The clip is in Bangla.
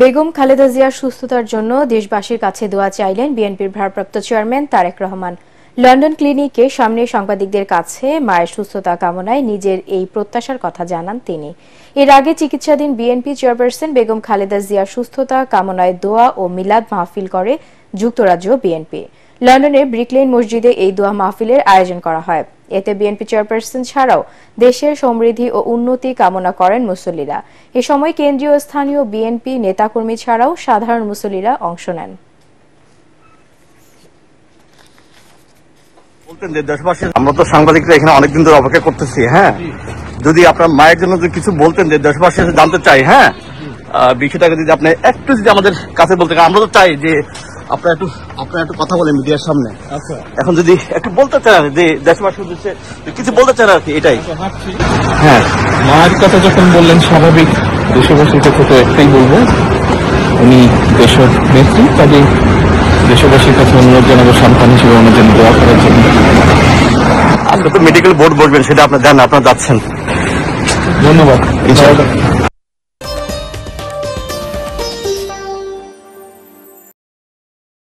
বেগম খালেদা জিয়ার সুস্থতার জন্য দেশবাসীর কাছে দোয়া চাইলেন বিএনপির ভারপ্রাপ্ত চেয়ারম্যান তারেক রহমান। লন্ডন ক্লিনিকে সামনে সাংবাদিকদের কাছে মায়ের সুস্থতা কামনায় নিজের এই প্রত্যাশার কথা জানান তিনি। এর আগে চিকিৎসাধীন বিএনপি চেয়ারপারসন বেগম খালেদা জিয়ার সুস্থতা কামনায় দোয়া ও মিলাদ মাহফিল করে যুক্তরাজ্য বিএনপি। লন্ডনের ব্রিকলেন মসজিদে এই দোয়া মাহফিলের আয়োজন করা হয়। এতে বিএনপি চেয়ারপারসন ছাড়াও দেশের সমৃদ্ধি ও উন্নতি কামনা করেন মুসল্লিরা। এ সময় কেন্দ্রীয় স্থানীয় বিএনপি নেতাকর্মী ছাড়াও সাধারণ মুসল্লিরা অংশ নেন। আমরা তো সাংবাদিকরা এখানে অনেকদিন ধরে অপেক্ষা করতেছি। হ্যাঁ, যদি আপনার মায়ের জন্য কিছু বলতেন যে দেশবাসী জানতে চাই, হ্যাঁ বিষয়টাকে যদি আপনি একটু যদি আমাদের কাছে বলতে, আমরা তো চাই যে আপনার একটু কথা বলেন মিডিয়ার সামনে। এখন যদি একটু বলতে চান যে দেশবাসী কিছু বলতে চান আর কি, এটাই। হ্যাঁ, মায়ের কথা যখন বললেন, স্বাভাবিক দেশবাসীর কাছে তো একটাই বলবো, উনি দেশের নেত্রী, কাজে দেশবাসীর কাছে অনুরোধ জানাবো সন্তান হিসেবে ওনার জন্য দোয়া করার জন্য। আপনি তো মেডিকেল বোর্ড বসবেন, সেটা আপনার জানেন, আপনারা যাচ্ছেন। ধন্যবাদ।